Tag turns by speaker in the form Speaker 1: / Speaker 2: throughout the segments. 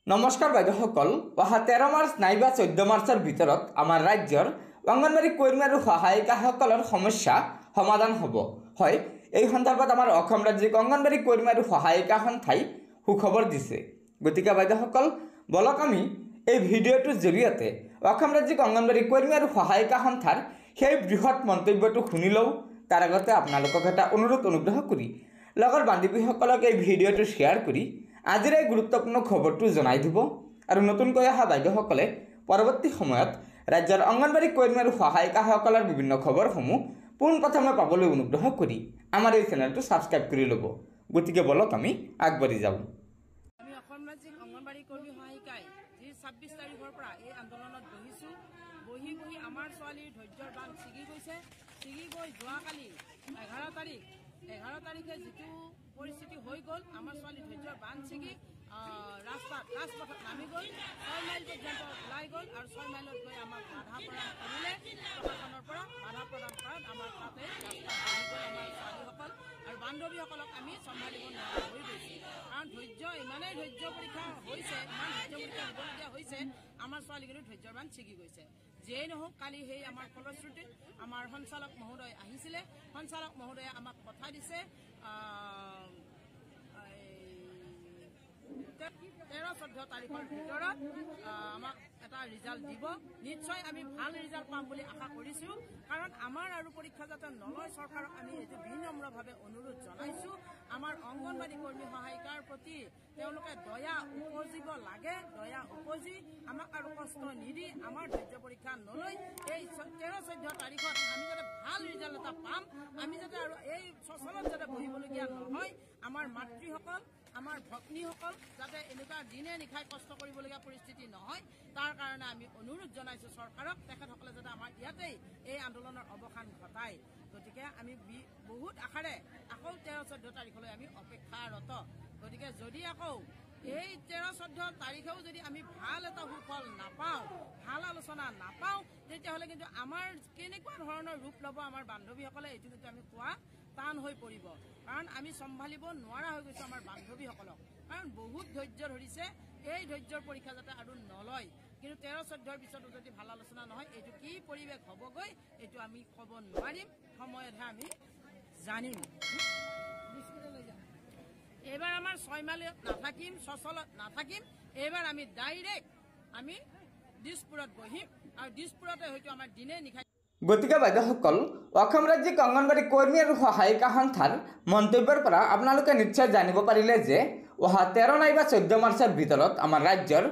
Speaker 1: নমস্কাৰ বাইদেউসকল, অহা 13 মাৰ্চ নাইবা 14 মাৰ্চৰ ভিতৰত আমাৰ ৰাজ্যৰ অংগনবাড়ী কৰ্মী আৰু সহায়িকাসকলৰ সমস্যা সমাধান হ'ব। হয়, এই সন্দৰ্ভত আমাৰ অসম ৰাজ্যিক অংগনবাড়ী কৰ্মী আৰু সহায়িকা সন্থাই সুখবৰ দিছে। গতিকে বাইদেউসকল, বলক আমি এই ভিডিঅ'টোৰ জৰিয়তে অসম ৰাজ্যিক অংগনবাড়ী কৰ্মী আৰু সহায়িকা সন্থাৰ সেই বৃহৎ মন্তব্যটো শুনি লওঁ। তাৰ আগতে আপোনালোকক এটা অনুগ্ৰহ কৰি লগৰ বান্ধৱীসকলক এই ভিডিঅ'টো শ্বেয়াৰ কৰি আজিৰ এই গুৰুত্বপূৰ্ণ খবৰটো জনাই দিব। আৰু নতুনকৈ অহা বাইদেউসকলে পৰৱৰ্তী সময়ত ৰাজ্যৰ অংগনবাড়ী কৰ্মী আৰু সহায়িকাসকলৰ বিভিন্ন খবৰসমূহ পোনপ্ৰথমে পাবলৈ অনুগ্ৰহ কৰি আমাৰ এই চেনেলটো ছাবস্ক্ৰাইব কৰি ল'ব। গতিকে বলক আমি আগবাঢ়ি যাওঁ।
Speaker 2: আমি অসম ৰাজ্যিক অংগনবাড়ী কৰ্মী সহায়িকাই যি 26 তাৰিখৰ পৰা এই আন্দোলনত বহিছোঁ। বহি আমাৰ ছোৱালীৰ ধৈৰ্যৰ বান্ধ ছিগি গৈছে। ছিগি গৈ যোৱাকালি 11 তাৰিখে যিটো পৰিস্থিতি হৈ গ'ল, আমাৰ ছোৱালী ধৈৰ্যৰ বান্ধ ছিগি ৰাজপথত নামি গ'ল, 6 মাইল পৰ্যন্ত ওলাই গ'ল আৰু 6 মাইলত গৈ আমাক বাধা প্ৰদান কৰিলে। প্ৰশাসনৰ পৰা বাধা প্ৰদান কৰাত আমাৰ তাতে ৰাস্তাত বহি গ'ল আমাৰ ছোৱালীসকল আৰু বান্ধৱীসকলক আমি চম্ভালিব নোৱাৰা হৈ গৈছোঁ। কাৰণ ইমানেই ধৈৰ্য পৰীক্ষা হৈছে, ইমান ধৈৰ্য পৰীক্ষা হ'বলগীয়া হৈছে, আমাৰ ছোৱালীজনীৰ ধৈৰ্যৰ বান্ধ ছিগি গৈছে। যিয়েই নহওক, কালি সেই আমাৰ ফলশ্ৰুতিত আমাৰ সঞ্চালক মহোদয় আহিছিলে। সঞ্চালক মহোদয়ে আমাক কথা দিছে 13-14 তাৰিখৰ ভিতৰত আমাক এটা ৰিজাল্ট দিব। নিশ্চয় আমি ভাল ৰিজাল্ট পাম বুলি আশা কৰিছোঁ। কাৰণ আমাৰ আৰু পৰীক্ষা যাতে নলয়, চৰকাৰক আমি এইটো বিনম্ৰভাৱে অনুৰোধ জনাইছোঁ। আমাৰ অংগনবাড়ী কৰ্মী সহায়িকাৰ প্ৰতি তেওঁলোকে দয়া উপজিব লাগে। দয়া উপজি আমাক আৰু কষ্ট নিদি আমাৰ ধৈৰ্য পৰীক্ষা নলৈ এই 13-14 তাৰিখত আমি যাতে ভাল ৰিজাল্ট এটা পাম, আমি যাতে আৰু এই চচলত যাতে বহিবলগীয়া নহয়, আমাৰ মাতৃসকল, আমাৰ ভগ্নীসকল যাতে এনেকুৱা দিনে নিশাই কষ্ট কৰিবলগীয়া পৰিস্থিতি নহয়, তাৰ কাৰণে আমি অনুৰোধ জনাইছোঁ চৰকাৰক। তেখেতসকলে যাতে আমাৰ ইয়াতেই এই আন্দোলনৰ অৱসান ঘটায়। গতিকে আমি বহুত আশাৰে আকৌ 13-14 তাৰিখলৈ আমি অপেক্ষাৰত। গতিকে যদি আকৌ এই 13-14 তাৰিখেও যদি আমি ভাল এটা সুফল নাপাওঁ, ভাল আলোচনা নাপাওঁ, তেতিয়াহ'লে কিন্তু আমাৰ কেনেকুৱা ধৰণৰ ৰূপ ল'ব আমাৰ বান্ধৱীসকলে, এইটো কিন্তু আমি কোৱা টান হৈ পৰিব। কাৰণ আমি চম্ভালিব নোৱাৰা হৈ গৈছোঁ আমাৰ বান্ধৱীসকলক। কাৰণ বহুত ধৈৰ্য ধৰিছে, এই ধৈৰ্যৰ পৰীক্ষা যাতে আৰু নলয়। কিন্তু 13-14 পিছতো যদি ভাল আলোচনা নহয়, এইটো কি পৰিৱেশ হ'বগৈ এইটো আমি ক'ব নোৱাৰিম, সময়তহে আমি জানিম। এইবাৰ আমাৰ 6 মাইলত নাথাকিম, চচলত নাথাকিম। এইবাৰ আমি ডাইৰেক্ট আমি দিছপুৰত বহিম আৰু দিছপুৰতে হয়তো আমাৰ দিনে নিশাই।
Speaker 1: গতিকে বাইদেউসকল, অসম ৰাজ্যিক অংগনবাড়ী কৰ্মী আৰু সহায়িকা সন্থাৰ মন্তব্যৰ পৰা আপোনালোকে নিশ্চয় জানিব পাৰিলে যে অহা 13 নাইবা 14 মাৰ্চৰ ভিতৰত আমাৰ ৰাজ্যৰ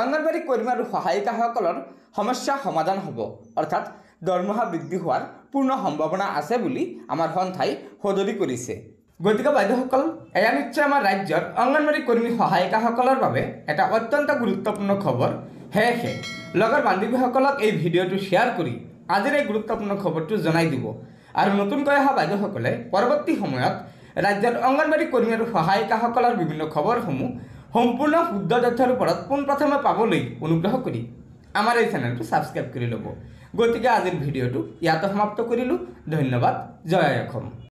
Speaker 1: অংগনবাড়ী কৰ্মী আৰু সহায়িকাসকলৰ সমস্যা সমাধান হ'ব। অৰ্থাৎ দৰমহা বৃদ্ধি হোৱাৰ পূৰ্ণ সম্ভাৱনা আছে বুলি আমাৰ সন্থাই সদৰি কৰিছে। গতিকে বাইদেউসকল, এয়া নিশ্চয় আমাৰ ৰাজ্যৰ অংগনবাড়ী কৰ্মী সহায়িকাসকলৰ বাবে এটা অত্যন্ত গুৰুত্বপূৰ্ণ খবৰ। সেয়েহে লগৰ বান্ধৱীসকলক এই ভিডিঅ'টো শ্বেয়াৰ কৰি আজিৰ এই গুৰুত্বপূৰ্ণ খবৰটো জনাই দিব। আৰু নতুনকৈ অহা বাইদেউসকলে পৰৱৰ্তী সময়ত ৰাজ্যৰ অংগনবাড়ী কৰ্মী আৰু সহায়িকাসকলৰ বিভিন্ন খবৰসমূহ সম্পূৰ্ণ শুদ্ধ তথ্যৰ ওপৰত পোনপ্ৰথমে পাবলৈ অনুগ্ৰহ কৰি আমাৰ এই চেনেলটো ছাবস্ক্ৰাইব কৰি ল'ব। গতিকে আজিৰ ভিডিঅ'টো ইয়াতে সমাপ্ত কৰিলোঁ। ধন্যবাদ। জয় অসম।